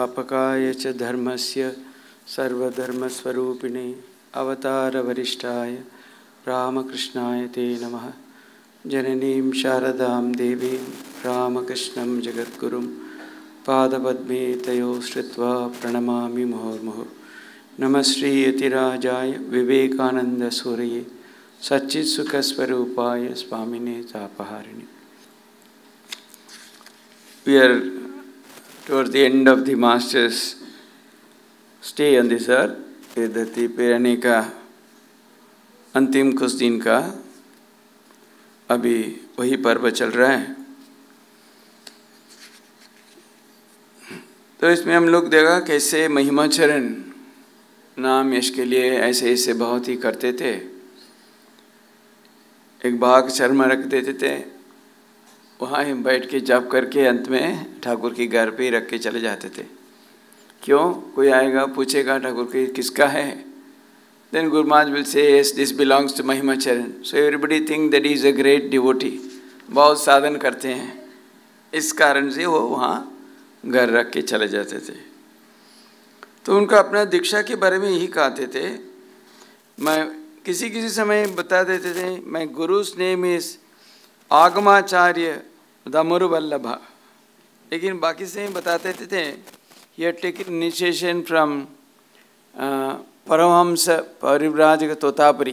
संस्थापकाय च धर्मस्य सर्वधर्मस्वरूपिणे अवतारवरिष्ठाय रामकृष्णाय ते नमः। जननीं शारदां देवीं रामकृष्णं जगद्गुरुं पादपद्मे तयोः श्रुत्वा प्रणमामि मुहुर्मुहुः। नमः Shri यतिराजाय विवेकानन्दसूरये सच्चित्सुखस्वरूपाय स्वामिने तापहारिणे। We are towards the end of the Master's stay on this earth. ये धरती पे रहने का अंतिम कुछ दिन का अभी वही पर्व चल रहा है। तो इसमें हम लोग देखा कैसे महिमाचरण नाम यश के लिए ऐसे ऐसे बहुत ही करते थे। एक भाग शर्मा रख देते थे, वहाँ ही बैठ के जप करके अंत में ठाकुर के घर पे ही रख के चले जाते थे। क्यों? कोई आएगा पूछेगा ठाकुर के किसका है, then Guru Maharaj will say yes, this belongs to Mahimacharan. So everybody think that he is a great devotee. बहुत साधन करते हैं, इस कारण से वो वहाँ घर रख के चले जाते थे। तो उनका अपना दीक्षा के बारे में यही कहते थे। मैं किसी समय बता देते थे, मैं गुरु's name is आगमाचार्य दामुरुवल्लभा, लेकिन बाकी से बताते थे he had taken initiation from Paramhans परिव्राजक Totapuri.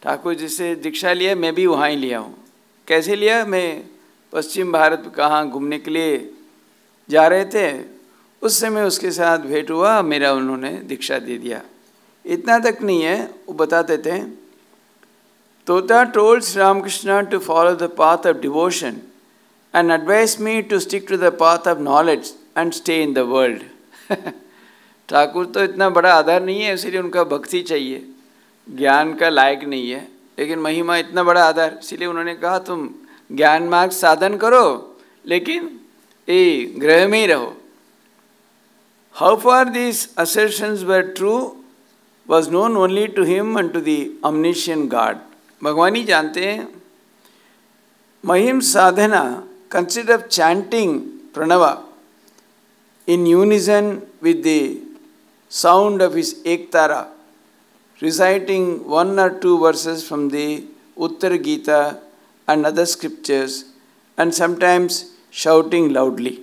Thakur ji से दीक्षा लिया, मैं भी वहाँ ही लिया हूँ। कैसे लिया? मैं पश्चिम भारत कहाँ घूमने के लिए जा रहे थे, उस समय उसके साथ भेंट हुआ, मेरा उन्होंने दीक्षा दे दिया। इतना तक नहीं है, वो बताते थे Tota told Sri Ramakrishna to follow the path of devotion and advised me to stick to the path of knowledge and stay in the world. Thakur तो इतना बड़ा आधार नहीं है, इसलिए उनका भक्ति चाहिए, ज्ञान का लायक नहीं है, लेकिन महिमा इतना बड़ा आधार, इसलिए उन्होंने कहा तुम ज्ञान मार्ग साधन करो लेकिन ये ग्रह में ही रहो। How far these assertions were true was known only to him and to the omniscient God. भगवान ही जानते हैं। महिम साधना consist of chanting pranava in unison with the sound of his ektara, reciting one or two verses from the Uttara Gita and other scriptures, and sometimes shouting loudly.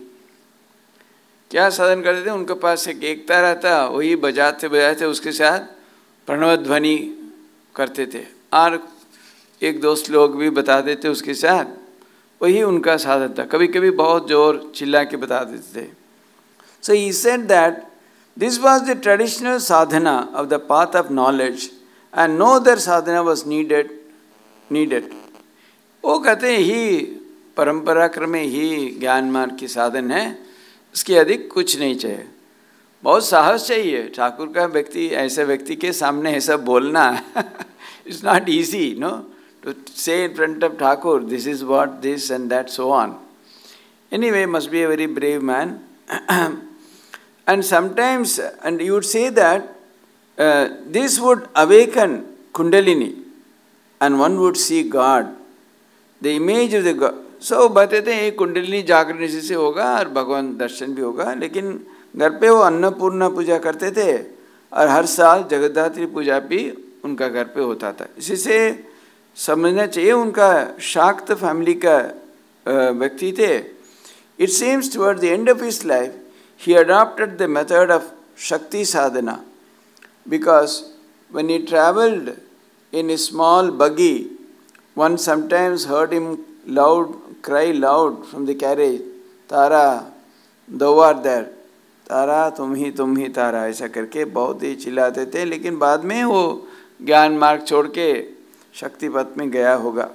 क्या साधन करते थे? उनके पास एक एकतारा था, वही बजाते बजाते उसके साथ प्रणव ध्वनि करते थे, और एक दोस्त लोग भी बता देते उसके साथ, वही उनका साधन था। कभी कभी बहुत जोर चिल्ला के बता देते थे। So he said that this was the traditional sadhana of the path of knowledge and no other sadhana was needed. वो कहते हैं ही परंपरा क्रम ही ज्ञान मार्ग की साधन है, उसके अधिक कुछ नहीं चाहिए। बहुत साहस चाहिए ठाकुर का व्यक्ति, ऐसे व्यक्ति के सामने ऐसा बोलना it's not easy, no, to say in front of Thakur this is what this and that so on. Anyway, must be a very brave man. And sometimes, and you would say that this would awaken Kundalini and one would see God, the image of the God. So बताते हैं कुंडलिनी जागरण से होगा और भगवान दर्शन भी होगा, लेकिन घर पे वो अन्नपूर्णा पूजा करते थे और हर साल जगद्धात्री पूजा भी उनका घर पे होता था। इसी से समझना चाहिए उनका शाक्त फैमिली का व्यक्ति थे। It seems toward the end of his life he adopted the method of Shakti sadhana, because when he travelled in a small buggy, one sometimes heard him cry loud from the carriage, Tara, thou art there, तारा तुम ही तारा, ऐसा करके बहुत ही चिल्लाते थे। लेकिन बाद में वो ज्ञान मार्ग छोड़ के शक्ति पथ में गया होगा।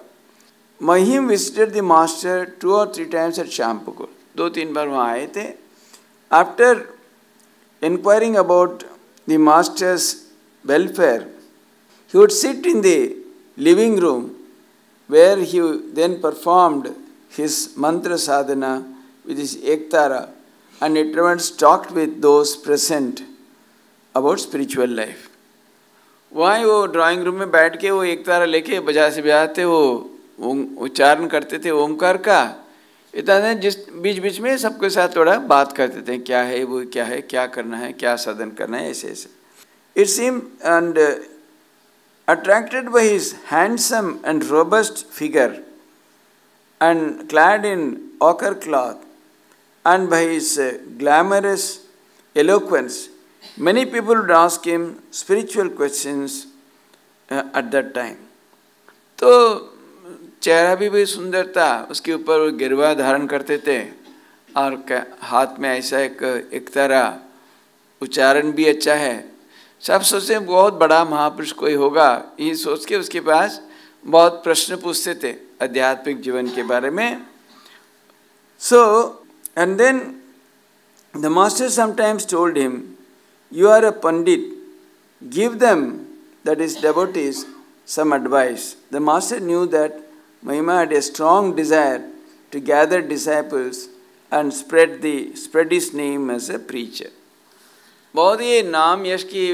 महिम visited the master 2 or 3 times at Shampukur, 2-3 बार वहाँ आए थे। After inquiring about the master's welfare, he would sit in the living room where he then performed his mantra sadhana with his ektara, and it once talked with those present about spiritual life. वहाँ वो drawing room में बैठ के वो एकतारा लेके बजाते वो उच्चारण करते थे ओमकार का, इतना जिस बीच बीच में सबके साथ थोड़ा बात करते थे, क्या है वो, क्या है, क्या करना है, क्या साधन करना है, ऐसे ऐसे. It seemed and attracted by his handsome and robust figure and clad in ochre cloth and by his glamorous eloquence, many people would ask him spiritual questions at that time. तो चेहरा भी भाई सुंदर था, उसके ऊपर वो गिरवा धारण करते थे और हाथ में ऐसा एक तरह उच्चारण भी अच्छा है. सब सोचते बहुत बड़ा महापुरुष कोई होगा, ये सोच के उसके पास बहुत प्रश्न पूछते थे आध्यात्मिक जीवन के बारे में. So, and then the master sometimes told him, you are a pandit, give them, that is devotees, some advice. The master knew that Mahima had a strong desire to gather disciples and spread his name as a preacher. बहुत ही नाम यश की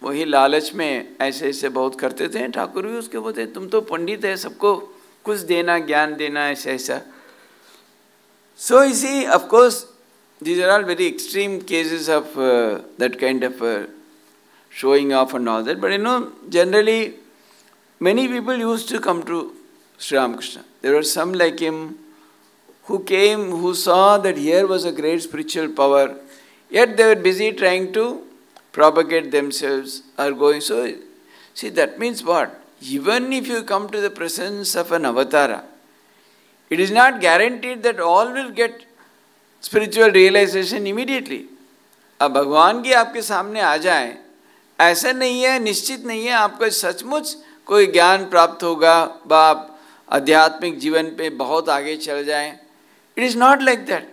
वही लालच में ऐसे ऐसे बहुत करते थे. ठाकुर भी उसके बोलते, तुम तो पंडित है, सबको कुछ देना, ज्ञान देना, ऐसा ऐसा. So you see, of course, these are all very extreme cases of that kind of showing off and all that. But generally, many people used to come to Sri Ramakrishna. There were some like him who came, who saw that here was a great spiritual power, yet they were busy trying to propagate themselves or going. So, see, that means what? Even if you come to the presence of an avatara, it is not guaranteed that all will get spiritual realization immediately. अब भगवान की आपके सामने आ जाए, ऐसा नहीं है, निश्चित नहीं है आपको सचमुच कोई ज्ञान प्राप्त होगा, आप आध्यात्मिक जीवन पे बहुत आगे चल जाएं. It is not like that,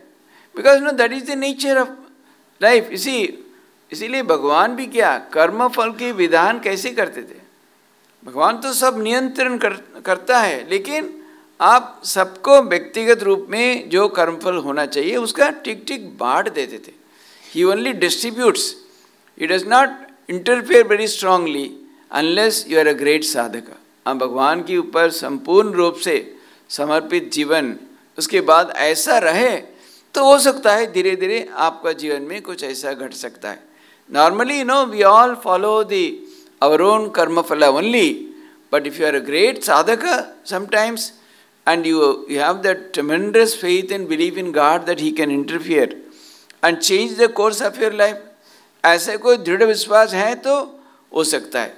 because that is the nature of life. इसीलिए भगवान भी क्या कर्म फल के विधान कैसे करते थे. भगवान तो सब नियंत्रण करता है, लेकिन आप सबको व्यक्तिगत रूप में जो कर्मफल होना चाहिए उसका ठीक ठीक बांट देते थे. He only distributes. He does not interfere very strongly unless you are a great sadhaka. आप भगवान के ऊपर संपूर्ण रूप से समर्पित जीवन उसके बाद ऐसा रहे तो हो सकता है धीरे धीरे आपका जीवन में कुछ ऐसा घट सकता है. Normally, we all follow our own karma phala only. But if you are a great sadhaka, sometimes, and you have that tremendous faith and belief in God that He can interfere and change the course of your life, ऐसे कोई दृढ़ विश्वास है तो हो सकता है.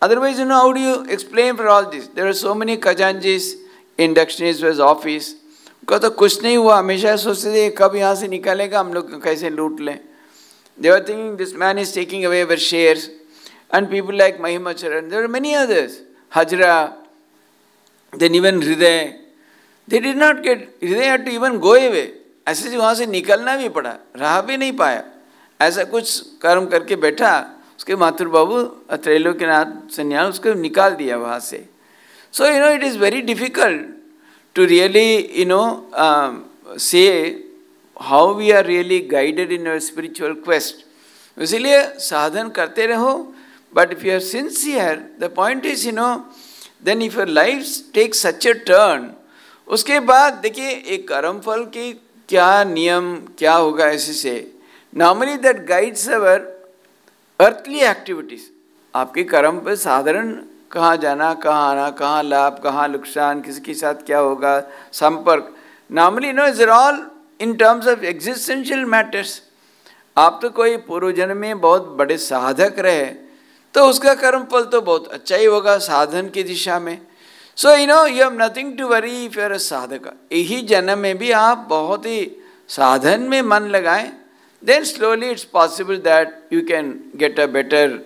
Otherwise, how do you explain for all this? There are so many खजांजीज in Dakshineswar's office. उनका तो कुछ नहीं हुआ, हमेशा सोचते थे कब यहाँ से निकालेगा, हम लोग कैसे लूट लें. They were thinking this man is taking away our shares. And people like Mahimacharya, there are many others. Hajra, then even Hriday. They did not get, Hriday had to even go away. ऐसे वहाँ से निकलना भी पड़ा, रहा भी नहीं पाया. ऐसा कुछ कर्म करके बैठा, उसके माथुर बाबू त्रैलोक्यनाथ सन्याल उसको निकाल दिया वहाँ से. So, it is very difficult to really, say how we are really guided in our spiritual quest. इसीलिए साधन करते रहो, but if you are sincere, the point is, then if your life takes such a turn, उसके बाद देखिए एक कर्म फल की क्या नियम क्या होगा ऐसे से. Normally that guides our earthly activities. आपके कर्म पर साधारण कहाँ जाना, कहाँ आना, कहाँ लाभ, कहाँ नुकसान, किसके साथ क्या होगा, संपर्क. Normally, these are all in terms of existential matters. आप तो कोई पूर्व जन्म में बहुत बड़े साधक रहे तो उसका कर्म फल तो बहुत अच्छा ही होगा साधन की दिशा में. So, you have nothing to worry if you are a sadhaka. यही जन्म में भी आप बहुत ही साधन में मन लगाएं, then slowly it's possible that you can get a better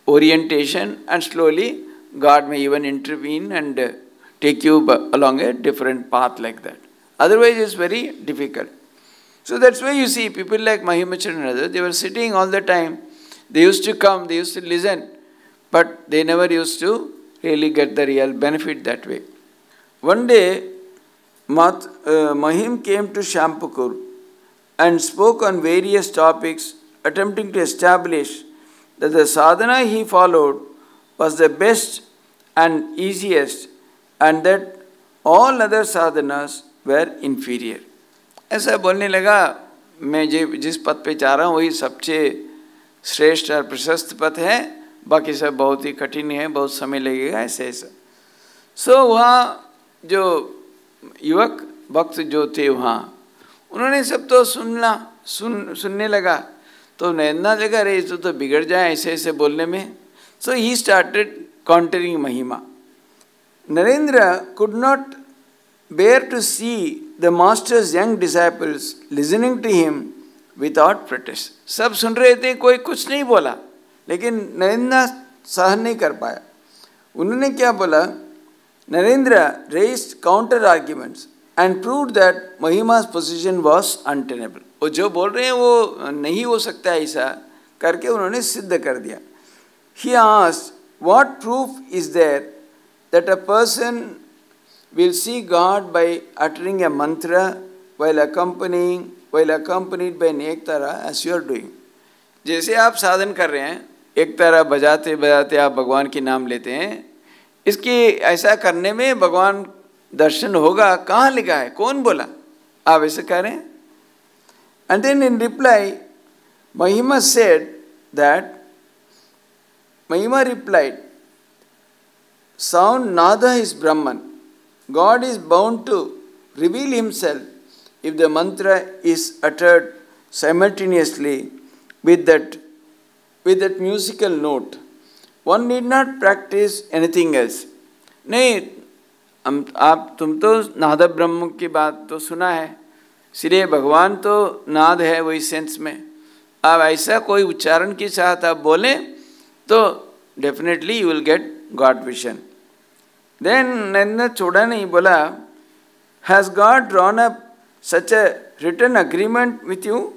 orientation and slowly God may even intervene and take you along a different path like that. Otherwise, it's very difficult. So that's why you see people like Mahimacharya and others, they were sitting all the time. They used to come, they used to listen, but they never used to really get the real benefit that way. One day, Mahim came to Shampukur and spoke on various topics, attempting to establish that the sadhana he followed was the best and easiest, and that all other sadhanas were inferior. ऐसा बोलने लगा, मैं जिस पद पे जा रहा हूँ वही सबसे श्रेष्ठ और प्रशस्त पद है, बाकी सब बहुत ही कठिन है, बहुत समय लगेगा, ऐसे ऐसा। सो वहाँ जो युवक भक्त जो थे वहाँ, उन्होंने सब तो सुनने लगा, तो नैना लगा रे तो बिगड़ जाए ऐसे ऐसे बोलने में। सो ही स्टार्टेड काउंटरिंग महिमा। Narendra could not bear to see the master's young disciples listening to him without protest. सब सुन रहे थे, कोई कुछ नहीं बोला, लेकिन नरेंद्र सहन नहीं कर पाया। उन्होंने क्या बोला? Narendra raised counter arguments and proved that Mahima's position was untenable. वो जो बोल रहे हैं वो नहीं हो सकता ऐसा करके उन्होंने सिद्ध कर दिया। He asked, what proof is there that a person will see God by uttering a mantra while accompanied by an ektara as you are doing? जैसे आप साधन कर रहे हैं, ektara बजाते बजाते आप भगवान के नाम लेते हैं, इसकी ऐसा करने में भगवान दर्शन होगा, कहाँ लिखा है, कौन बोला? आप ऐसे कह रहे हैं? And then in reply, Mahima replied, sound nada is Brahman. God is bound to reveal himself if the mantra is uttered simultaneously with that musical note. One need not practice anything else. नहीं, तुम तो नाद ब्रह्म की बात तो सुना है, इसलिए भगवान तो नाद है वही सेंस में। आप ऐसा कोई उच्चारण के साथ आप बोलें तो definitely you will get God vision. Then Narendra छोड़ा नहीं, बोला, has God drawn up such a written agreement with you?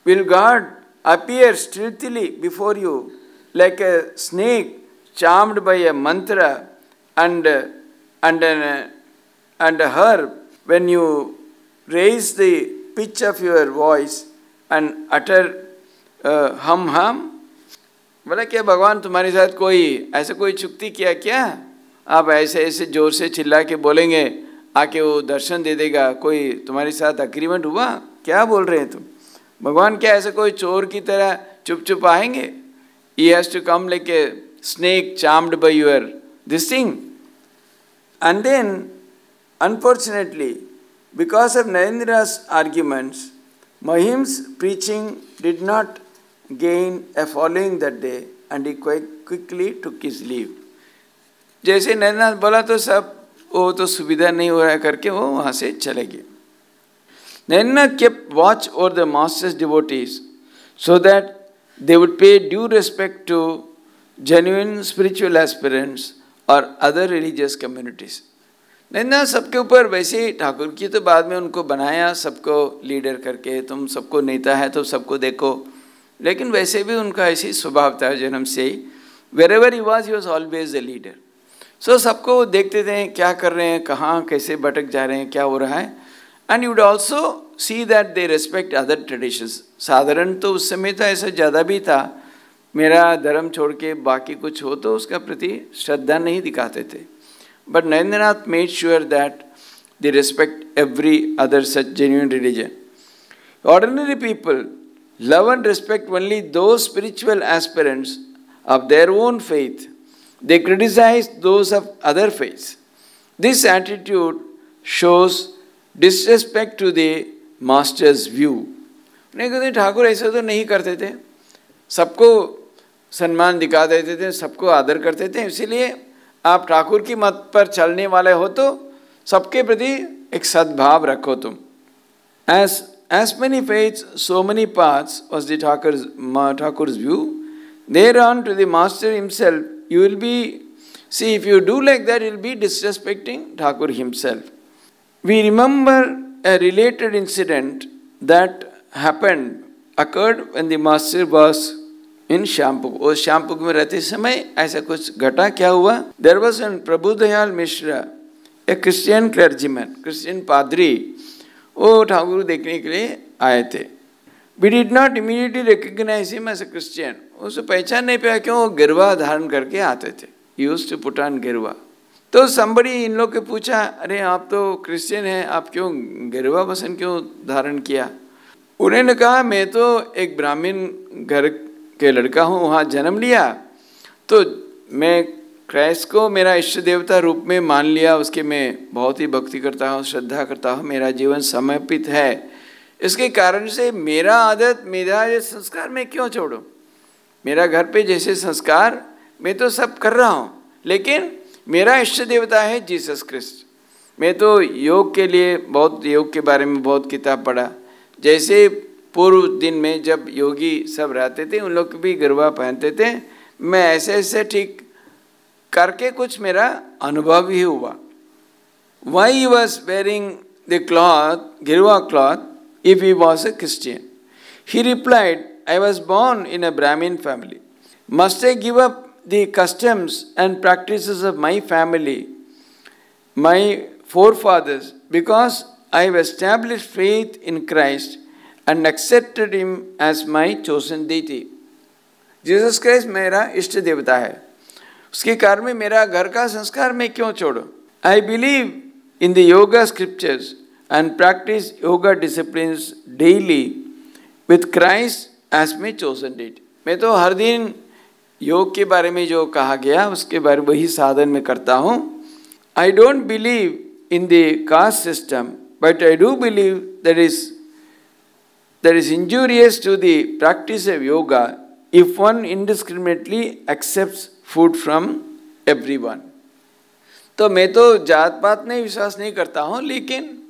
Will God appear stealthily before you like a snake charmed by a mantra and a herb when you raise the pitch of your voice and utter hum? बोला क्या भगवान तुम्हारे साथ कोई ऐसा कोई चुक्ति किया क्या? आप ऐसे ऐसे जोर से चिल्ला के बोलेंगे आके वो दर्शन दे देगा, कोई तुम्हारे साथ अग्रीमेंट हुआ? क्या बोल रहे हैं तुम? भगवान क्या ऐसे कोई चोर की तरह चुप चुप आएंगे? He has to come like a snake charmed by your this thing. And then, unfortunately, because of Narendra's arguments, Mahim's preaching did not gain a following that day and he quite quickly took his leave. जैसे नरेंद्र बोला तो सब वो तो सुविधा नहीं हो रहा करके वो वहाँ से चले गए। Narendra kept watch over the master's devotees so that they would pay due respect to genuine spiritual aspirants or other religious communities. Narendra सबके ऊपर वैसे ही ठाकुर की तो बाद में उनको बनाया सबको लीडर करके, तुम सबको नेता है तो सबको देखो, लेकिन वैसे भी उनका ऐसी स्वभाव था जन्म से ही, wherever he was always a leader. So सबको देखते थे क्या कर रहे हैं, कहाँ कैसे भटक जा रहे हैं, क्या हो रहा है, and you would also see that they respect other traditions. साधारण तो उस समय था ऐसा ज़्यादा भी था, मेरा धर्म छोड़ के बाकी कुछ हो तो उसका प्रति श्रद्धा नहीं दिखाते थे. But Narendranath made sure that they respect every other such genuine religion. Ordinary people love and respect only those spiritual aspirants of their own faith. They criticize those of other faiths. This attitude shows disrespect to the master's view. नहीं कहते ठाकुर ऐसा तो नहीं करते थे, सबको सम्मान दिखा देते थे, सबको आदर करते थे, इसीलिए आप ठाकुर की मत पर चलने वाले हो तो सबके प्रति एक सद्भाव रखो तुम. As many faiths, so many paths was the Thakur's view. Thereon to the master himself, you will be, see if you do like that, you will be disrespecting Thakur himself. We remember a related incident that occurred when the master was in Shampuk. और Shampuk में रहते समय ऐसा कुछ घटा. क्या हुआ? There was an Prabhudayal Mishra, a Christian clergyman, Christian padri. वो ठाकुर देखने के लिए आए थे. We did not immediately recognize him as a Christian. उसे पहचान नहीं पाया क्यों? वो गिरवा धारण करके आते थे. He used to put on गिरवा. तो somebody इन लोग के पूछा, अरे आप तो क्रिश्चियन हैं, आप क्यों गिरवा वसन क्यों धारण किया? उन्होंने कहा, मैं तो एक ब्राह्मण घर के लड़का हूँ, वहाँ जन्म लिया, तो मैं क्राइस्ट को मेरा इष्ट देवता रूप में मान लिया, उसके मैं बहुत ही भक्ति करता हूँ, श्रद्धा करता हूँ, मेरा जीवन समर्पित है। इसके कारण से मेरा आदत, मेरा ये संस्कार मैं क्यों छोड़ूं? मेरा घर पे जैसे संस्कार मैं तो सब कर रहा हूँ, लेकिन मेरा इष्ट देवता है जीसस क्रिस्ट। मैं तो योग के लिए बहुत, योग के बारे में बहुत किताब पढ़ा। जैसे पूर्व दिन में जब योगी सब रहते थे, उन लोग भी गिरवा पहनते थे, मैं ऐसे ऐसे ठीक करके कुछ मेरा अनुभव ही हुआ। Why he was wearing the cloth, गिरवा cloth, if he was a Christian? He replied, I was born in a Brahmin family. Must I give up the customs and practices of my family, my forefathers, because I have established faith in Christ and accepted him as my chosen deity? Jesus Christ मेरा इष्ट देवता है, उसके कारण में मेरा घर का संस्कार मैं क्यों छोड़ूं? I believe in the yoga scriptures and practice yoga disciplines daily with Christ as my chosen deity. मैं तो हर दिन योग के बारे में जो कहा गया उसके बारे में वही साधन में करता हूँ. I don't believe in the caste system, but I do believe that is injurious to the practice of yoga if one indiscriminately accepts food from everyone. तो मैं तो जात पात में विश्वास नहीं करता हूँ, लेकिन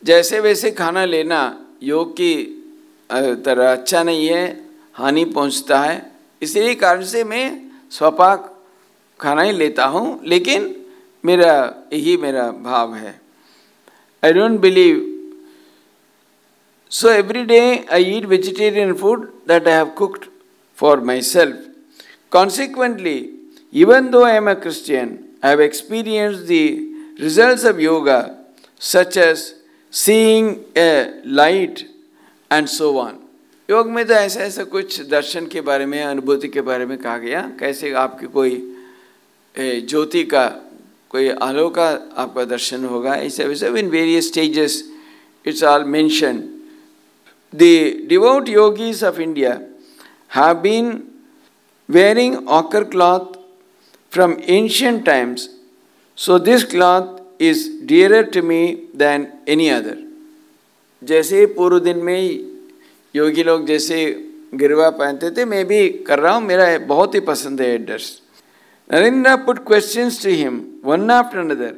जैसे वैसे खाना लेना योग की तरह अच्छा नहीं है, हानि पहुँचता है. इसी कारण से मैं स्वपाक खाना ही लेता हूँ, लेकिन मेरा यही मेरा भाव है. I don't believe. So every day I eat vegetarian food that I have cooked for myself. Consequently, even though I am a Christian, I have experienced the results of yoga, such as seeing a light and so on. योग में तो ऐसा ऐसा कुछ दर्शन के बारे में, अनुभूति के बारे में कहा गया, कैसे आपके कोई ज्योति का, कोई आलो का आपका दर्शन होगा, ऐसे वैसे in various stages it's all mentioned. The devout yogis of India have been wearing ochre cloth from ancient times, so this cloth is dearer to me than any other. जैसे पूर्व दिन में योगी लोग जैसे गिरवा पहनते थे, मैं भी कर रहा हूँ, मेरा बहुत ही पसंद है dress. Narendra put questions to him one after another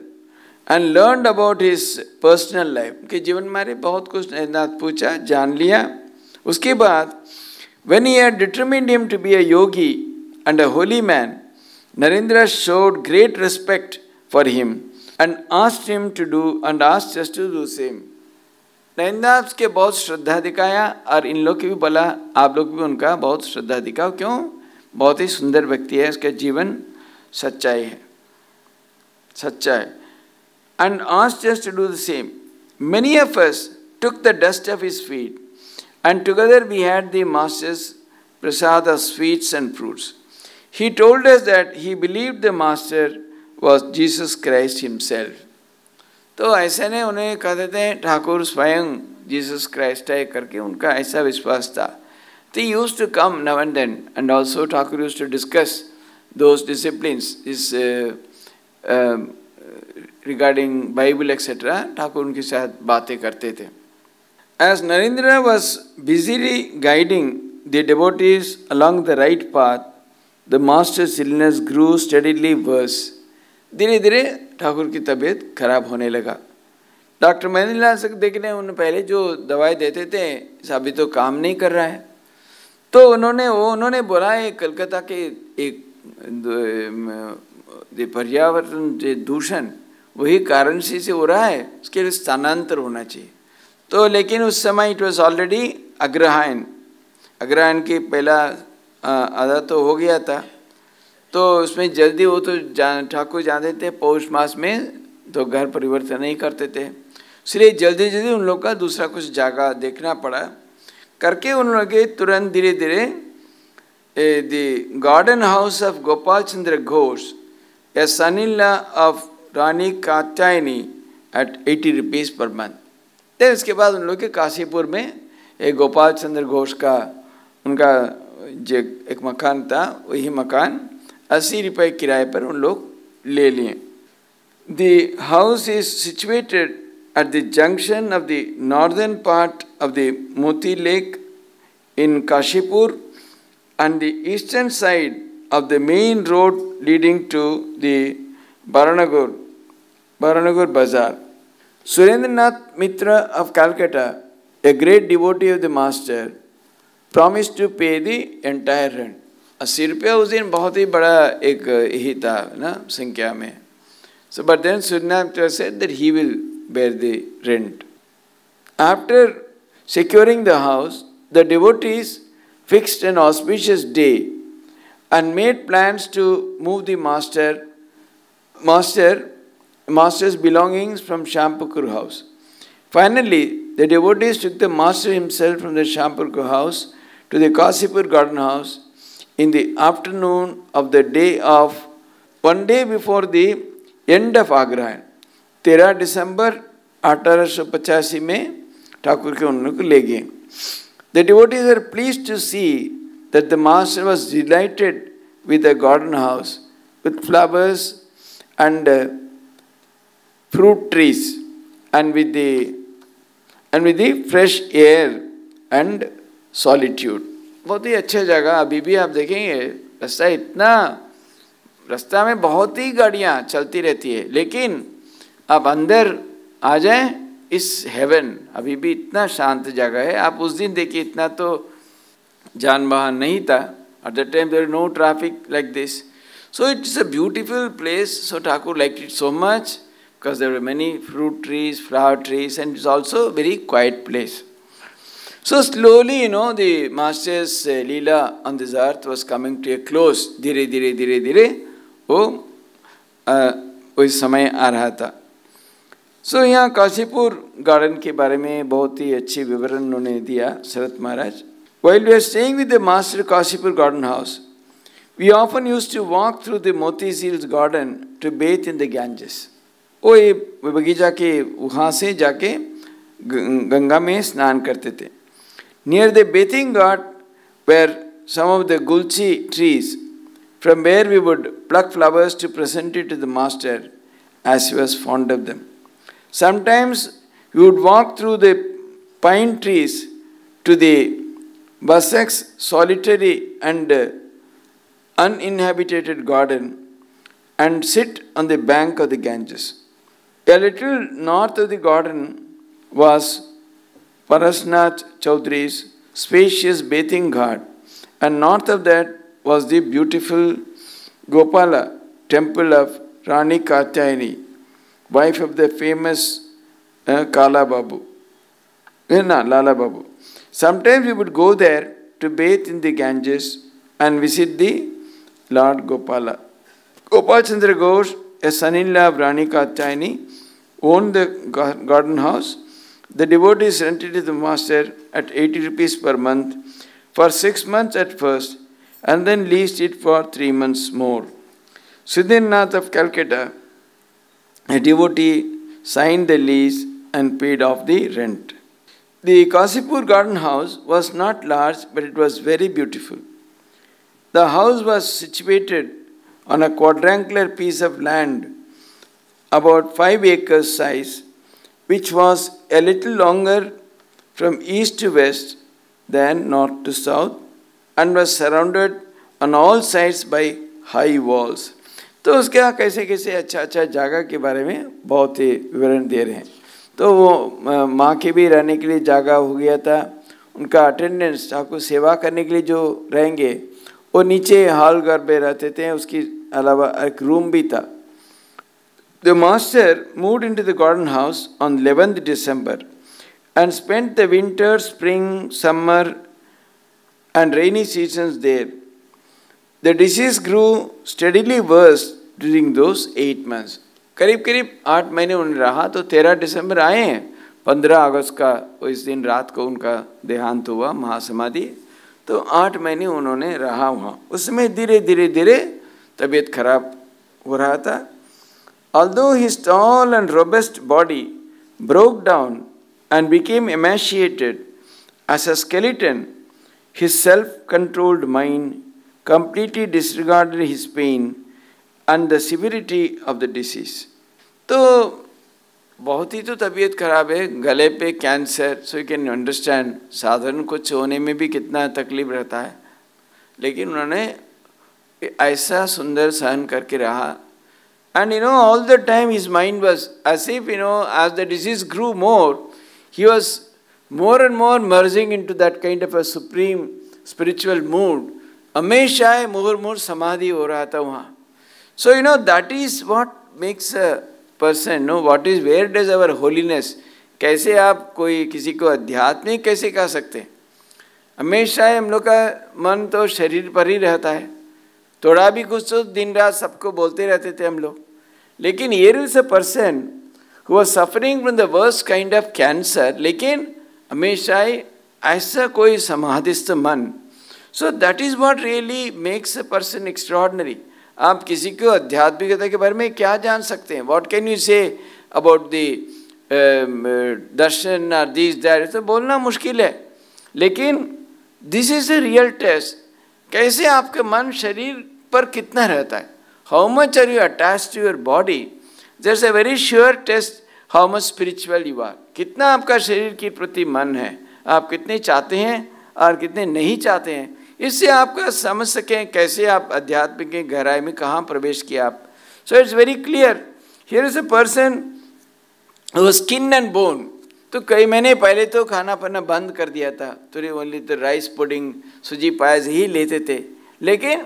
and learned about his personal life. उनके जीवन में बहुत कुछ नरेंद्रनाथ पूछा, जान लिया. उसके बाद when he had determined him to be a yogi and a holy man, Narendra showed great respect for him and asked us to do same. Narendranath के बहुत श्रद्धा दिखाया और इन लोग की भी बोला, आप लोग भी उनका बहुत श्रद्धा दिखाओ. क्यों? बहुत ही सुंदर व्यक्ति है, उसका जीवन सच्चाई है, सच्चाई. And asked us to do the same. Many of us took the dust of his feet, and together we had the master's prasad of sweets and fruits. He told us that he believed the master was Jesus Christ himself. तो ऐसे ने उन्हें कहते थे ठाकुर स्वयं Jesus Christ है करके उनका ऐसा विश्वास था. They used to come now and then, and also Thakur used to discuss those disciplines, regarding Bible etc. Thakur उनके साथ बातें करते थे. As Narendra was busily guiding the devotees along the right path, the master's illness grew steadily worse. धीरे धीरे ठाकुर की तबीयत खराब होने लगा. डॉक्टर महेंद्रलाल से देखने उन्हें पहले जो दवाई देते थे अभी तो काम नहीं कर रहा है, तो उन्होंने बोला है कलकत्ता के एक पर्यावरण जो दूषण वही कारण से हो रहा है, उसके लिए स्थानांतर होना चाहिए. तो लेकिन उस समय इट वॉज ऑलरेडी अग्रहायण की पहला आधा तो हो गया था, तो उसमें जल्दी वो तो ठाकुर जानते थे पौष मास में तो घर परिवर्तन नहीं करते थे, इसलिए जल्दी जल्दी उन लोग का दूसरा कुछ जगह देखना पड़ा करके उन लोग तुरंत धीरे धीरे the garden house of Gopal Chandra Ghosh, a son in law of Rani Katyayani at 80 rupees per month. Then उसके बाद उन लोग के काशीपुर में एक गोपाल चंद्र घोष का उनका जो एक मकान था, वही मकान 80 रुपये किराए पर उन लोग ले लिए. The house is situated at the junction of the northern part of the Moti Lake in Kashipur and the eastern side of the main road leading to the Baranagur Bazaar. Surendranath Mitra of Calcutta, a great devotee of the master, promised to pay the entire rent. 80 रुपया उस दिन बहुत ही बड़ा एक ही था ना संख्या में. So, but then Surendranath said that he will bear the rent. After securing the house, the devotees fixed an auspicious day and made plans to move the master's belongings from Shampukur house. Finally, the devotees took the master himself from the Shampukur house to the Kasipur garden house in the afternoon of the day of one day before the end of Agrahan. 13 December 1885 में ठाकुर के उन लोग को ले गए. The devotees were pleased to see that the master was delighted with the garden house, with flowers and fruit trees, and with the fresh air and solitude. बहुत ही अच्छा जगह. अभी भी आप देखेंगे रास्ता में बहुत ही गाड़ियाँ चलती रहती है, लेकिन आप अंदर आ जाएं इस हेवन, अभी भी इतना शांत जगह है. आप उस दिन देखिए इतना तो जान वाहन नहीं था. At that time there was no traffic like this. So it's a beautiful place. So Thakur liked it so much because there were many fruit trees, flower trees, and it's also a very quiet place. So slowly, the master's Leela on this earth was coming to a close. धीरे धीरे वो इस समय आ रहा था. So यहाँ Kashipur garden के बारे में बहुत ही अच्छी विवरण उन्होंने दिया शरत महाराज. While we are staying with the master Kashipur garden house, we often used to walk through the Moti Hills garden to bathe in the Ganges. वो ये बगीचा के वहाँ से जाके गंगा में स्नान करते थे. Near the bathing ghat were some of the gulchi trees, from where we would pluck flowers to present it to the master, as he was fond of them. Sometimes we would walk through the pine trees to the Basak's solitary and uninhabited garden and sit on the bank of the Ganges. A little north of the garden was Parasnath Chaudhry's spacious bathing ghat, and north of that was the beautiful Gopala temple of Rani Katyayani, wife of the famous Lala Babu. Sometimes we would go there to bathe in the Ganges and visit the Lord Gopala. Gopal Chandra Ghosh, a son-in-law of Rani Katyayani, owned the garden house. The devotees rented it to the master at 80 rupees per month for 6 months at first, and then leased it for 3 months more. Surendranath of Calcutta, a devotee, signed the lease and paid off the rent. The Kasipur garden house was not large, but it was very beautiful. The house was situated on a quadrangular piece of land about 5 acres size, which was a little longer from east to west than north to south, and was surrounded on all sides by high walls. तो उसका कैसे कैसे अच्छा जगह के बारे में बहुत ही विवरण दे रहे हैं. तो वो माँ के भी रहने के लिए जगह हो गया था. उनका अटेंडेंस ठाकुर सेवा करने के लिए जो रहेंगे वो नीचे हॉल घर पे रहते थे. उसके अलावा एक रूम भी था. The master moved into the garden house on 11th December and spent the winter, spring, summer and rainy seasons there. The disease grew steadily worse during those 8 months. करीब 8 महीने उन्हें रहा. तो 13 दिसंबर आए हैं, 15 अगस्त का इस दिन रात को उनका देहांत हुआ, महासमाधि. तो 8 महीने उन्होंने रहा वहाँ. उसमें धीरे धीरे तबीयत खराब हो रहा था. Although his tall and robust body broke down and became emaciated as a skeleton, his self-controlled mind completely disregarded his pain and the severity of the disease. तो बहुत ही तो तबीयत खराब है, गले पे cancer, so you can understand साधारण कुछ होने में भी कितना तकलीफ रहता है, लेकिन उन्होंने ऐसा सुंदर सहन करके रहा. And all the time his mind was as if, as the disease grew more, he was more and more merging into that kind of a supreme spiritual mood. हमेशा more samadhi हो रहा था वहाँ. So, that is what makes a person, where does our holiness, कैसे आप कोई किसी को आध्यात्मिक कैसे कह सकते हैं? हमेशा हम लोग का मन तो शरीर पर ही रहता है, थोड़ा भी कुछ तो दिन रात सबको बोलते रहते थे हम लोग. लेकिन here is a person who was suffering from the worst kind of cancer, लेकिन हमेशा ही ऐसा कोई समाधिस्थ मन. So that is what really makes a person extraordinary. आप किसी को आध्यात्मिकता के बारे में क्या जान सकते हैं? What can you say about the Darshan or this that? तो बोलना मुश्किल है, लेकिन this is a real test. कैसे आपका मन शरीर पर कितना रहता है? How much are you attached to your body? There's a very sure test how much spiritual you are. कितना आपका शरीर के प्रति मन है, आप कितने चाहते हैं और कितने नहीं चाहते हैं, इससे आपका समझ सकें कैसे आप अध्यात्म के गहराई में कहाँ प्रवेश किया आप. So it's very clear. Here is a person who was skin and bone. तो कई महीने पहले तो खाना पीना बंद कर दिया था, तो ओनली तो राइस पुडिंग सूजी पायस ही लेते थे, लेकिन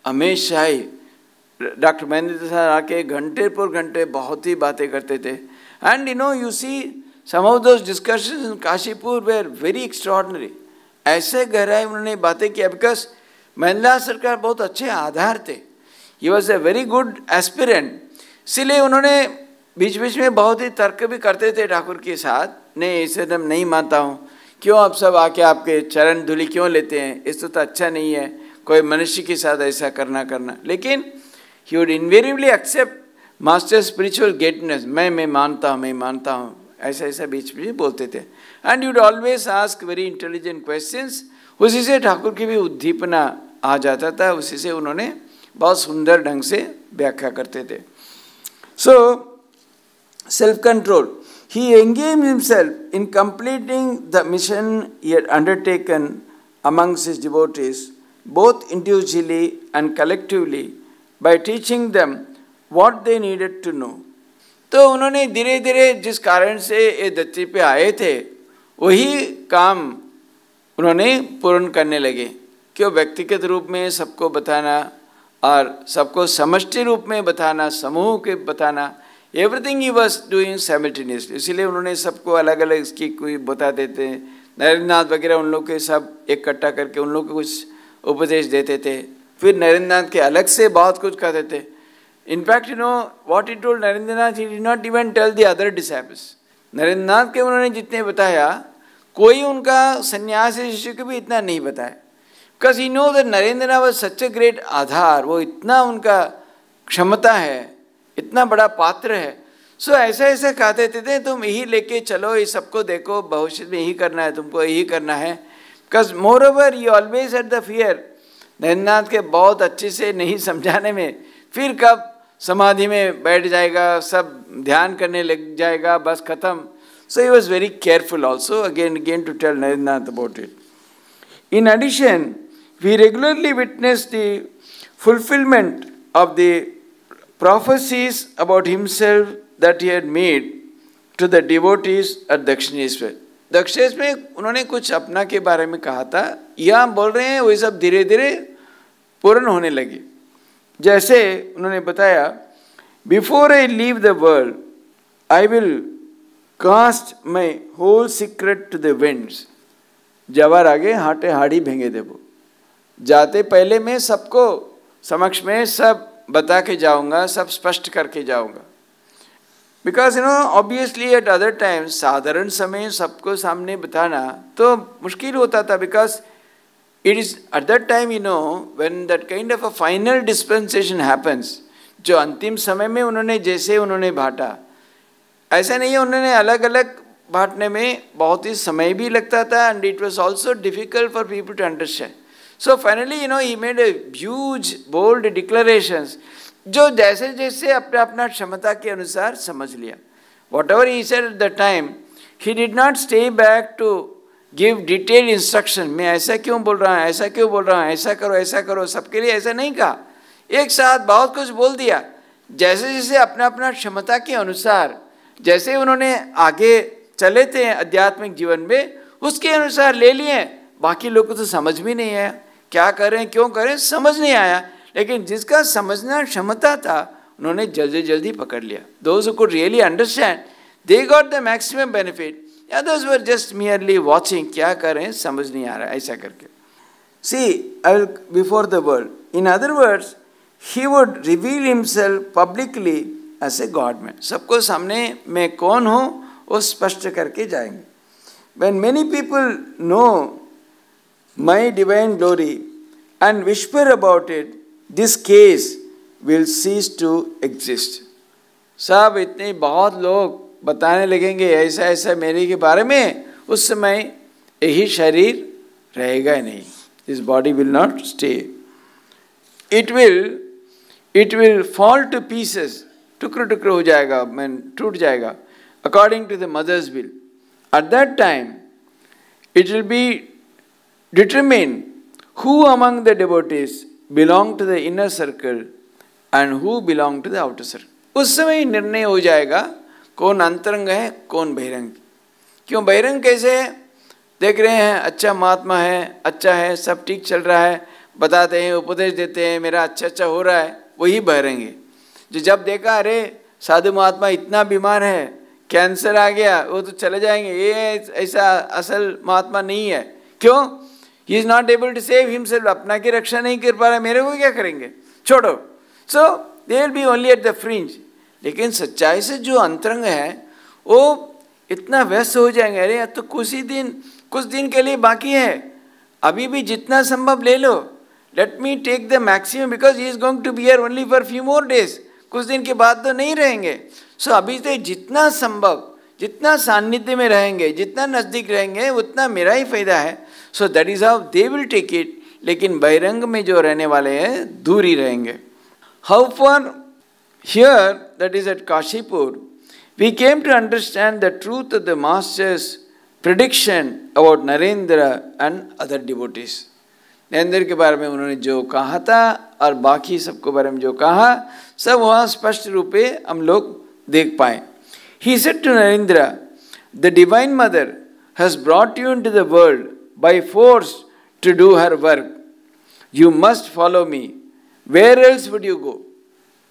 हमेशा ही डॉक्टर महेंद्र सर आके घंटे पर घंटे बहुत ही बातें करते थे. And you see some of those discussions in Kashipur were very extraordinary. ऐसे गहराई उन्होंने बातें किया, बिकॉज महेंद्र सरकार बहुत अच्छे आधार थे. He was a very good aspirant. इसीलिए उन्होंने बीच बीच में बहुत ही तर्क भी करते थे ठाकुर के साथ. नहीं, इसे मैं नहीं मानता हूँ, क्यों आप सब आके आपके चरण धूलि क्यों लेते हैं, इस तो अच्छा नहीं है कोई मनुष्य के साथ ऐसा करना. लेकिन he would invariably accept master spiritual greatness. मैं मानता हूँ, ऐसा बीच में बोलते थे. And you'd always ask very intelligent questions. उसी से ठाकुर की भी उद्दीपना आ जाता था, उसी से उन्होंने बहुत सुंदर ढंग से व्याख्या करते थे. So self control. He engaged himself in completing the mission he had undertaken amongst his devotees, both individually and collectively, by teaching them what they needed to know. तो उन्होंने धीरे धीरे जिस कारण से ये धरती पे आए थे वही काम उन्होंने पूर्ण करने लगे, क्यों व्यक्तिगत रूप में सबको बताना और सबको समष्टि रूप में बताना, समूह के बताना. Everything he was doing simultaneously. इसीलिए उन्होंने सबको अलग अलग इसकी कोई बता देते. नरेंद्रनाथ वगैरह उन लोग के सब इकट्ठा करके उन लोग को कुछ उपदेश देते थे. फिर नरेंद्रनाथ के अलग से बहुत कुछ कहते थे. In fact what he told Narendranath, he did not even tell the other disciples. Narendranath के उन्होंने जितने बताया, कोई उनका सन्यासी शिष्य को भी इतना नहीं बताया. Because he know that Narendranath was such a great adhar. वो इतना उनका क्षमता है, इतना बड़ा पात्र है. सो ऐसा कहते थे, तुम यही लेके चलो, ये सबको देखो, भविष्य में यही करना है, तुमको यही करना है. Because more over you always had the fear. Narendranath के बहुत अच्छे से नहीं समझाने में, फिर कब समाधि में बैठ जाएगा, सब ध्यान करने लग जाएगा, बस खत्म. So he was very careful also again to tell Narendranath about it. In addition we regularly witness the fulfilment of the prophecies about himself that he had made to the devotees at Dakshineswar. Dakshineswar में उन्होंने कुछ अपना के बारे में कहा था, यहाँ बोल रहे हैं वही सब धीरे धीरे पूर्ण होने लगे. जैसे उन्होंने बताया, before I leave the world I will cast my whole secret to the winds. जवार आगे हाटे हाड़ी भेंगे देवो. जाते पहले मैं सबको समक्ष में सब बता के जाऊंगा, सब स्पष्ट करके जाऊंगा. Because obviously eight other times साधारण समय सबको सामने बताना तो मुश्किल होता था. Because it is eight that time when that kind of a final dispensation happens, जो अंतिम समय में उन्होंने जैसे उन्होंने बांटा, ऐसा नहीं है उन्होंने अलग अलग बांटने में बहुत ही समय भी लगता था, and it was also difficult for people to understand. So finally he made a huge bold declarations, जो जैसे जैसे अपना अपना क्षमता के अनुसार समझ लिया. Whatever he said at the time, he did not stay back to give detailed instruction. मैं ऐसा क्यों बोल रहा हूँ, ऐसा क्यों बोल रहा हूँ, ऐसा करो, सबके लिए ऐसा नहीं कहा. एक साथ बहुत कुछ बोल दिया. जैसे जैसे अपना अपना क्षमता के अनुसार जैसे उन्होंने आगे चले थे आध्यात्मिक जीवन में, उसके अनुसार ले लिए. बाकी लोग को तो समझ भी नहीं आया, क्या करें क्यों करें समझ नहीं आया. लेकिन जिसका समझना क्षमता था उन्होंने जल्दी जल्दी पकड़ लिया. Those who could really understand, they got the maximum benefit. Others were just merely watching, क्या करें समझ नहीं आ रहा, ऐसा करके. See, before the world. In other words, he would reveal himself publicly as a God man. सबको सामने मैं कौन हूँ वो स्पष्ट करके जाएंगे. When many people know my divine glory and whisper about it, this case will cease to exist. सब इतने बहुत लोग बताने लगेंगे ऐसा ऐसा मेरे के बारे में, उस समय यही शरीर रहेगा ही नहीं. This body will not stay. It will fall to pieces. टुकड़े टुकड़े हो जाएगा, टूट जाएगा. According to the mother's will. At that time, it will be determined who among the devotees belong to the inner circle and who belong to the outer circle. उस समय निर्णय हो जाएगा कौन अंतरंग है कौन बहिरंग. क्यों बहिरंग कैसे है, देख रहे हैं अच्छा महात्मा है, अच्छा है, सब ठीक चल रहा है, बताते हैं उपदेश देते हैं, मेरा अच्छा हो रहा है, वही बहिरंग है. जो जब देखा अरे साधु महात्मा इतना बीमार है, कैंसर आ गया, वो तो चले जाएंगे, ये ऐसा असल महात्मा नहीं है. क्यों? He is not able to save himself. अपना की रक्षा नहीं कर पा रहा, मेरे को क्या करेंगे, छोड़ो. So they will be only at the fringe. लेकिन सच्चाई से जो अंतरंग है वो इतना व्यस्त हो जाएंगे, अरे तो कुछ दिन के लिए बाकी है, अभी भी जितना संभव ले लो. Let me take the maximum because he is going to be here only for few more days. कुछ दिन के बाद तो नहीं रहेंगे. सो अभी से जितना संभव, जितना सान्निध्य में रहेंगे, जितना नज़दीक रहेंगे, उतना मेरा ही फायदा है. So that is how they will take it. लेकिन बहिरंग में जो रहने वाले हैं दूर ही रहेंगे. How for here, that is at Kashipur, we came to understand the truth of the master's prediction about Narendra and other devotees. Narendra के बारे में उन्होंने जो कहा था और बाकी सबको बारे में जो कहा, सब वहाँ स्पष्ट रूप से हम लोग देख पाए. He said to Narendra, the divine mother has brought you into the world by force to do her work. You must follow me. Where else would you go?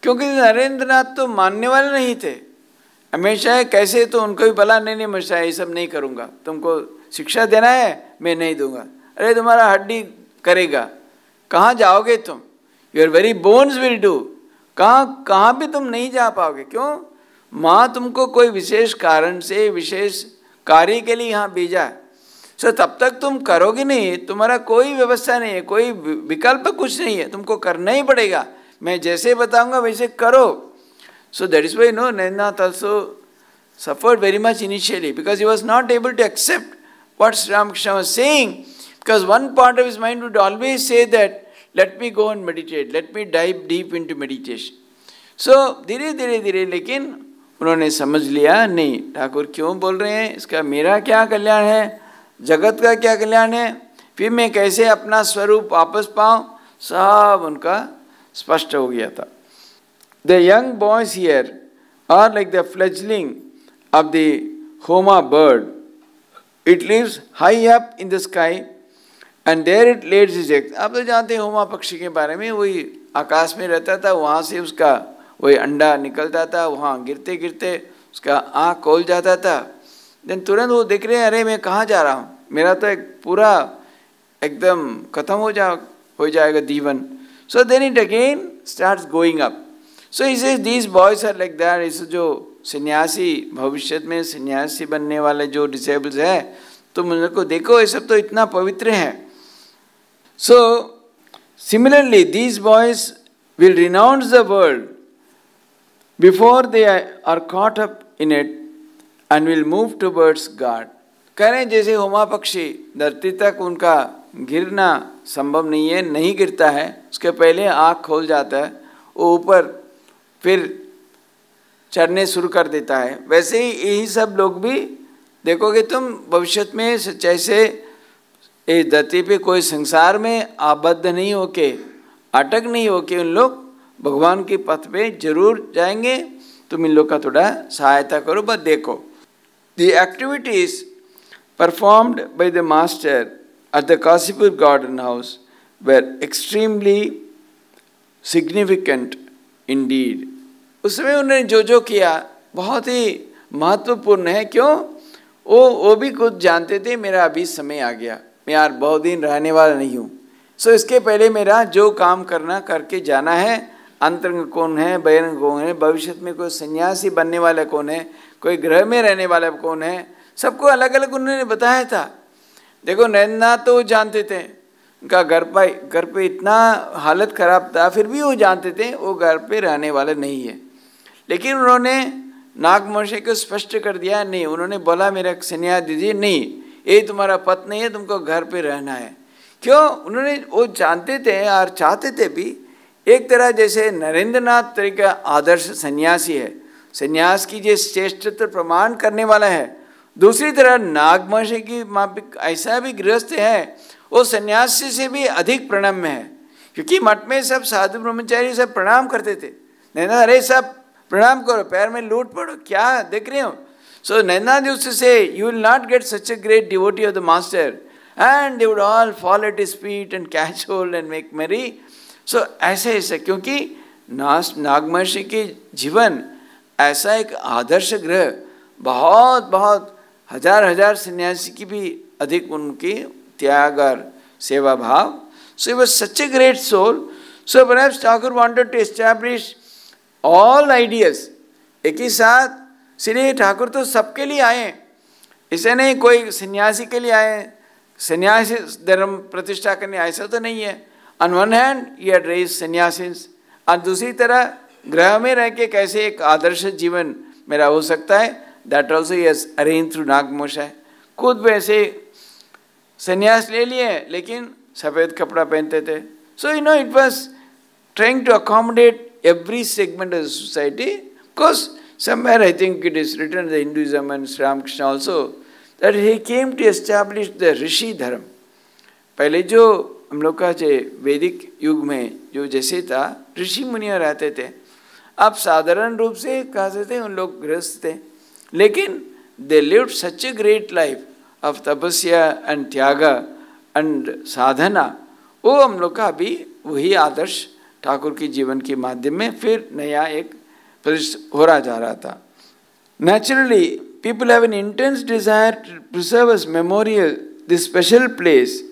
क्योंकि नरेंद्र नाथ तो मानने वाले नहीं थे. हमेशा कैसे तो उनको भी भला नहीं हमेशा ये सब नहीं करूँगा, तुमको शिक्षा देना है मैं नहीं दूंगा, अरे तुम्हारा हड्डी करेगा, कहाँ जाओगे तुम, your very bones will do. कहाँ भी तुम नहीं जा पाओगे. क्यों? माँ तुमको कोई विशेष कारण से विशेष कार्य के लिए यहाँ भेजा है. सो तब तक तुम करोगे नहीं, तुम्हारा कोई व्यवस्था नहीं है, कोई विकल्प कुछ नहीं है, तुमको करना ही पड़ेगा. मैं जैसे बताऊंगा वैसे करो. So that is why Narendra also suffered very much initially because he was not able to accept what Sri Ramakrishna was saying, because one part of his mind would always say that let me go and meditate, let me dive deep into meditation. So धीरे धीरे लेकिन उन्होंने समझ लिया नहीं, ठाकुर क्यों बोल रहे हैं, इसका मेरा क्या कल्याण है, जगत का क्या कल्याण है, फिर मैं कैसे अपना स्वरूप वापस पाऊँ, सब उनका स्पष्ट हो गया था. The young boys here are like the fledgling of the Homa bird. It lives high up in the sky and there it lays its eggs. आप तो जानते हैं होमा पक्षी के बारे में, वही आकाश में रहता था, वहाँ से उसका वही अंडा निकलता था, वहाँ गिरते गिरते उसका आँख खोल जाता था. देन तुरंत वो देख रहे हैं अरे मैं कहाँ जा रहा हूँ, मेरा तो एक पूरा एकदम खत्म हो जाएगा जीवन. So then it again starts going up. So he says these boys are like that. इस जो सन्यासी भविष्य में सन्यासी बनने वाले जो डिसेबल्स है, तो मुझे को देखो ये सब तो इतना पवित्र है. So similarly these boys will renounce the world before they are caught up in it and will move towards God. कह रहे हैं जैसे हुमा पक्षी धरती तक उनका गिरना संभव नहीं है, नहीं गिरता है, उसके पहले आँख खोल जाता है, वो ऊपर फिर चढ़ने शुरू कर देता है। वैसे ही यही सब लोग भी देखोगे तुम भविष्य में, जैसे इस धरती पे कोई संसार में आबद्ध नहीं होके, अटक नहीं होके उन लोग भगवान के पथ पे जरूर जाएंगे। तुम इन लोग का थोड़ा सहायता करो, बस देखो। The activities performed by the master at the Kasipur garden house were extremely significant indeed. उसमें उन्होंने जो किया बहुत ही महत्वपूर्ण है। क्यों? वो भी खुद जानते थे मेरा अभी समय आ गया, मैं यार बहुत दिन रहने वाला नहीं हूँ। सो इसके पहले मेरा जो काम करना करके जाना है। अंतरंग कौन है, बहिरंग कौन है, भविष्य में कोई सन्यासी बनने वाला कौन है, कोई ग्रह में रहने वाला कौन है, सबको अलग अलग उन्होंने बताया था। देखो नैना तो जानते थे, उनका घर पे इतना हालत खराब था, फिर भी वो जानते थे वो घर पे रहने वाले नहीं है। लेकिन उन्होंने नागमहर्षि को स्पष्ट कर दिया, नहीं, उन्होंने बोला मेरा सन्यास दीजिए, नहीं ये तुम्हारा पथ नहीं है, तुमको घर पे रहना है। क्यों? उन्होंने वो जानते थे और चाहते थे भी। एक तरह जैसे नरेंद्र नाथ तरीका आदर्श सन्यासी है, सन्यास की जो श्रेष्ठत्व प्रमाण करने वाला है। दूसरी तरह नागमहर्षि की मापिक ऐसा भी गृहस्थ है, वो सन्यासी से भी अधिक प्रणम्य है। क्योंकि मठ में सब साधु ब्रह्मचारी सब प्रणाम करते थे। नैना अरे सब प्रणाम करो, पैर में लूट पड़ो, क्या देख रहे हो। सो नैना used to say, you will not get such a great devotee of the master, and they would all fall at his feet and catch hold and make merry. So ऐसे क्योंकि नागमहर्षि के जीवन ऐसा एक आदर्श ग्रह, बहुत बहुत हजार सन्यासी की भी अधिक उनकी त्याग और सेवा भाव। So he was such a great soul. So perhaps Thakur wanted to establish all ideas. एक ही साथ श्री ठाकुर तो सबके लिए आए, इसे नहीं कोई सन्यासी के लिए आए, सन्यासी धर्म प्रतिष्ठा करने ऐसा तो नहीं है। On one hand he had raised सन्यासीस, और दूसरी तरह ग्रह में रह के कैसे एक आदर्श जीवन मेरा हो सकता है, that also he has arranged through नागमहर्षि। खुद वैसे सन्यास ले लिए लेकिन सफ़ेद कपड़ा पहनते थे। So you know it was trying to accommodate every segment of the society. Of course somewhere I think it is written in the Hinduism and Sri Ramakrishna also that he came to establish the ऋषि धर्म। पहले जो हम लोग का जो वैदिक युग में जो जैसे था ऋषि मुनियाँ रहते थे, अब साधारण रूप से कहते थे उन लोग गृहस्थ थे, लेकिन they lived such a great life of तपस्या and त्यागा and साधना। वो हम लोग का अभी वही आदर्श ठाकुर के जीवन के माध्यम में फिर नया एक हो रहा जा रहा था। Naturally, people have an intense desire to preserve as memorial this special place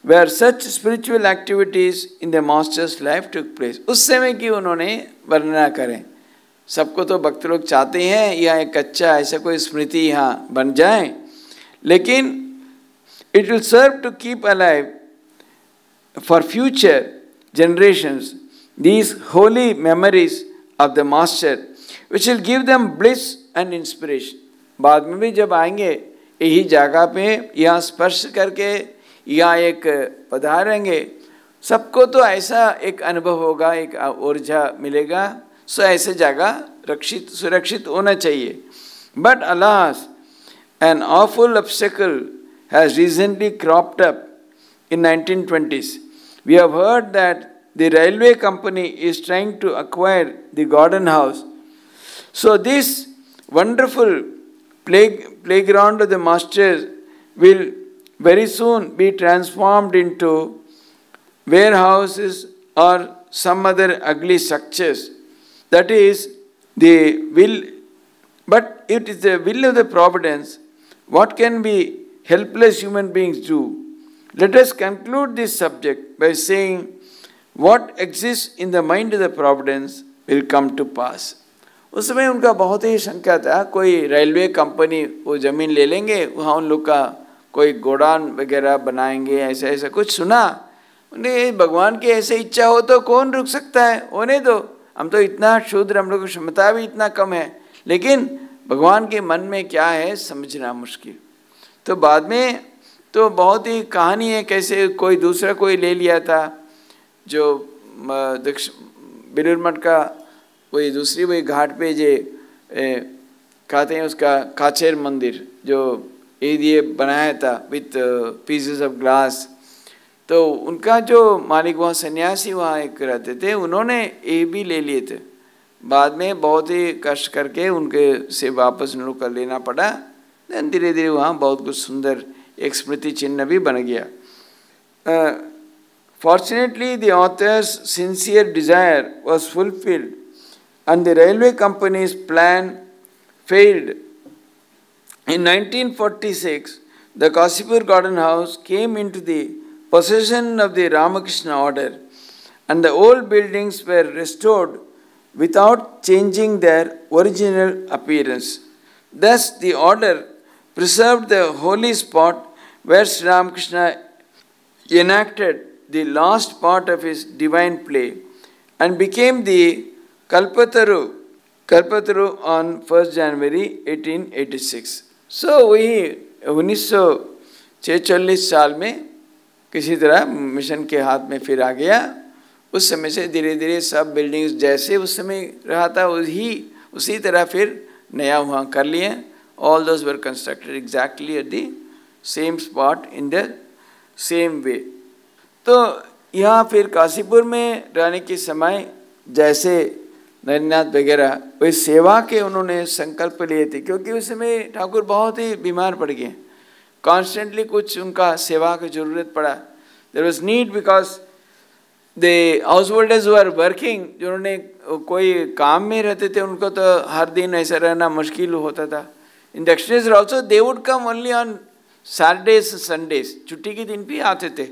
where such spiritual activities in the master's life took place. उस समय की उन्होंने वर्णना करें। सबको तो भक्त लोग चाहते हैं यहाँ एक अच्छा ऐसा कोई स्मृति यहाँ बन जाए, लेकिन it will serve to keep alive for future generations these holy memories of the master, which will give them bliss and inspiration. बाद में भी जब आएंगे यही जगह पे यहाँ स्पर्श करके यहाँ एक पधारेंगे, सबको तो ऐसा एक अनुभव होगा, एक ऊर्जा मिलेगा। सो ऐसे जगह रक्षित सुरक्षित होना चाहिए। But alas, an awful obstacle has recently cropped up in 1920s. We have heard that the railway company is trying to acquire the garden house. So this wonderful playground of the masters will very soon be transformed into warehouses or some other ugly structures. That is the will, but it is the will of the providence. What can be helpless human beings do? Let us conclude this subject by saying what exists in the mind of the providence will come to pass. उसमें उनका बहुत ही शंका था, कोई railway company वो ज़मीन ले लेंगे, वहाँ उन लोग का कोई गोडाउन वगैरह बनाएंगे, ऐसा ऐसा कुछ सुना। उन्हें भगवान की ऐसे इच्छा हो तो कौन रुक सकता है, होने दो, हम तो इतना शूद्र, हम लोग की क्षमता भी इतना कम है, लेकिन भगवान के मन में क्या है समझना मुश्किल। तो बाद में तो बहुत ही कहानी है कैसे कोई दूसरा कोई ले लिया था, जो बेलूर मठ का कोई दूसरी वही घाट पे जे कहते हैं उसका काचेर मंदिर जो ये बनाया था विथ पीसेस ऑफ ग्लास। तो उनका जो मालिक वहाँ सन्यासी वहाँ एक रहते थे, उन्होंने ये भी ले लिए थे। बाद में बहुत ही कष्ट करके उनके से वापस उन लोग का लेना पड़ा। धीरे धीरे वहाँ बहुत कुछ सुंदर एक स्मृति चिन्ह भी बन गया। Fortunately, the author's sincere desire was fulfilled and the railway company's plan failed. In 1946, the Kasipur Garden House came into the possession of the Ramakrishna order and the old buildings were restored without changing their original appearance. Thus, the order preserved the holy spot where Sri Ramakrishna enacted the last part of his divine play and became the Kalpataru on 1st January 1886. So, वही 1946 साल में किसी तरह mission के हाथ में फिर आ गया। उस समय से धीरे धीरे सब बिल्डिंग्स जैसे उस समय रहा था उसी तरह फिर नया वहाँ कर लिए। All those were constructed exactly at the same spot in the same way. तो यहाँ फिर काशीपुर में रहने के समय जैसे नरनाथ वगैरह वही सेवा के उन्होंने संकल्प लिए थे, क्योंकि उस समय ठाकुर बहुत ही बीमार पड़ गए। कॉन्स्टेंटली कुछ उनका सेवा की जरूरत पड़ा। There was need because the householders were working, जिन्होंने कोई काम में रहते थे उनको तो हर दिन ऐसा रहना मुश्किल होता था। In the extension also they would come only on Saturdays Sundays, छुट्टी के दिन भी आते थे।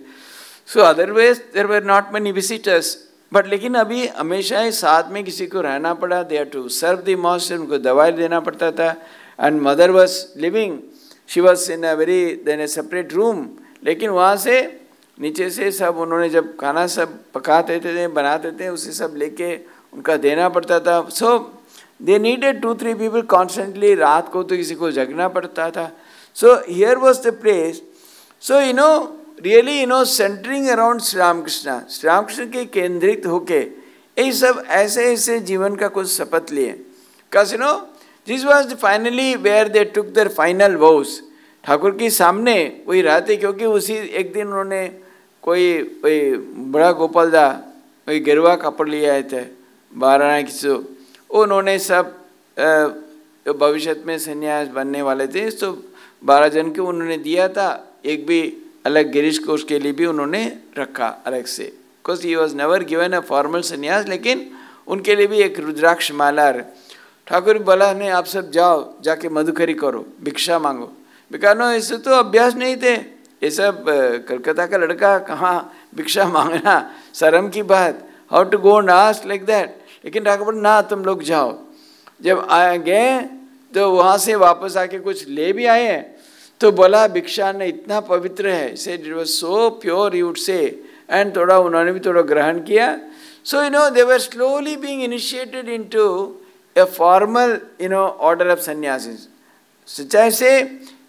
So otherwise there were not many visitors. But लेकिन अभी हमेशा ही साथ में किसी को रहना पड़ा। They had to serve the most, उनको दवाई देना पड़ता था। And mother was living, she was in a very then a separate room. लेकिन वहाँ से नीचे से सब उन्होंने जब खाना सब पकाते थे बनाते थे उसे सब लेके उनका देना पड़ता था। So they needed 2-3 people constantly. रात को तो किसी को जगना पड़ता था। So here was the place. So really centering around Shri Ramakrishna, Shri Ramakrishna के केंद्रित होके ये सब ऐसे ऐसे जीवन का कुछ शपथ लिए। Because this was finally where they took their final vows. Thakur के सामने वही रहते, क्योंकि उसी एक दिन उन्होंने कोई बड़ा गोपाल दा वही गिरवा कपड़ लिए आए थे 12 किसो। उन्होंने सब भविष्य में सन्यास बनने वाले थे, तो 12 जन को उन्होंने दिया था। एक भी अलग गिरीश को उसके लिए भी उन्होंने रखा अलग से, because he was never given a formal सन्यास। लेकिन उनके लिए भी एक रुद्राक्ष माला। ठाकुर बोला नहीं, आप सब जाओ जाके मधुकरी करो, भिक्षा मांगो। बिकॉज इससे तो अभ्यास नहीं थे। ये सब कलकत्ता का लड़का कहाँ भिक्षा मांगना, शर्म की बात। How to go and ask like that. लेकिन ठाकुर बोला ना, तुम लोग जाओ। जब आ गए तो वहाँ से वापस आके कुछ ले भी आए हैं। तो बोला भिक्षा ने इतना पवित्र है, say it was so pure you would say. And थोड़ा उन्होंने भी थोड़ा ग्रहण किया। So they were slowly being initiated into a formal order of sannyasis. सच्चाई से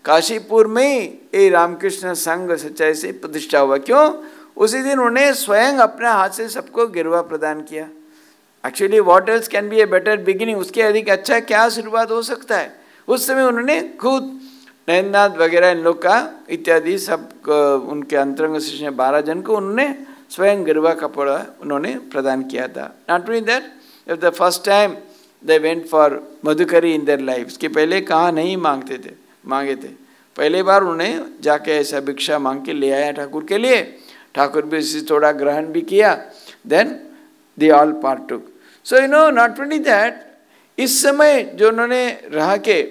काशीपुर में ये रामकृष्ण संघ सच्चाई से प्रतिष्ठा हुआ। क्यों? उसी दिन उन्हें स्वयं अपने हाथ से सबको गिरवा प्रदान किया। Actually what else can be a better beginning, उसके अधिक अच्छा क्या शुरुआत हो सकता है। उस समय उन्होंने खुद नयननाथ वगैरह इन लोग का इत्यादि सब उनके अंतरंग शिष्य 12 जन को उन्होंने स्वयं गिरवा कपड़ा उन्होंने प्रदान किया था। Not only that, it the first time they went for madhukari in their life. इसके पहले कहाँ नहीं मांगे थे। पहली बार उन्हें जाके ऐसा भिक्षा मांग के ले आया ठाकुर के लिए। ठाकुर भी इसी थोड़ा ग्रहण भी किया। Then they all partook. So not only that, इस समय जो उन्होंने रह के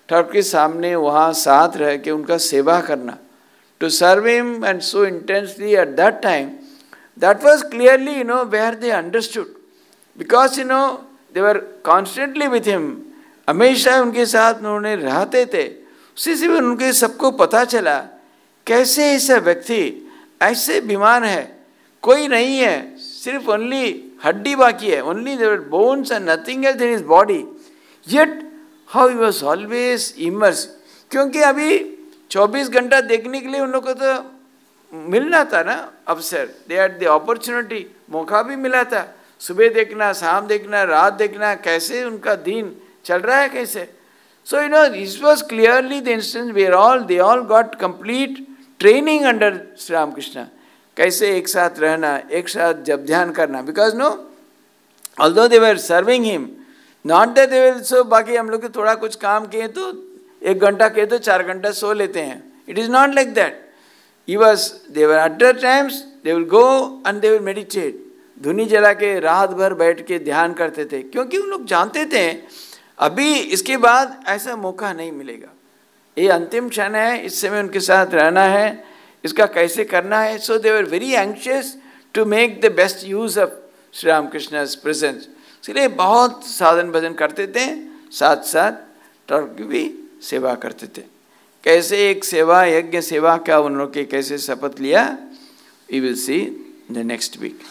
ठाकुर के सामने वहाँ साथ रह के उनका सेवा करना, to serve him and so intensely at that time, that was clearly where they understood. Because they were constantly with him, हमेशा उनके साथ उन्होंने रहते थे। उसी से भी उनके सबको पता चला कैसे ऐसा व्यक्ति ऐसे बीमार है, कोई नहीं है, सिर्फ ओनली हड्डी बाकी है, only there were bones and nothing else in his body. Yet how he was always immersed. क्योंकि अभी 24 घंटा देखने के लिए उन लोगों को तो मिलना था ना अवसर. They had the opportunity, मौका भी मिला था. सुबह देखना, शाम देखना, रात देखना, कैसे उनका दिन चल रहा है कैसे. So you know, this was clearly the instance where they all got complete training under Sri Ramakrishna. कैसे एक साथ रहना, एक साथ जब ध्यान करना. Because no, although they were serving him, not that they were so बाकी हम लोग थोड़ा कुछ काम किए तो 1 घंटा किए तो 4 घंटा सो लेते हैं. It is not like that. They were at the times, they will go and they will meditate. धुनी जला के रात भर बैठ के ध्यान करते थे, क्योंकि उन लोग जानते थे अभी इसके बाद ऐसा मौका नहीं मिलेगा. ये अंतिम क्षण है, इस समय उनके साथ रहना है, इसका कैसे करना है. So they were very anxious to make the best use of Sri Ramakrishna's presence. इसलिए बहुत साधन भजन करते थे, साथ साथ ठाकुर की भी सेवा करते थे. कैसे एक सेवा यज्ञ सेवा का उन लोग के कैसे शपथ लिया, we will see the next week.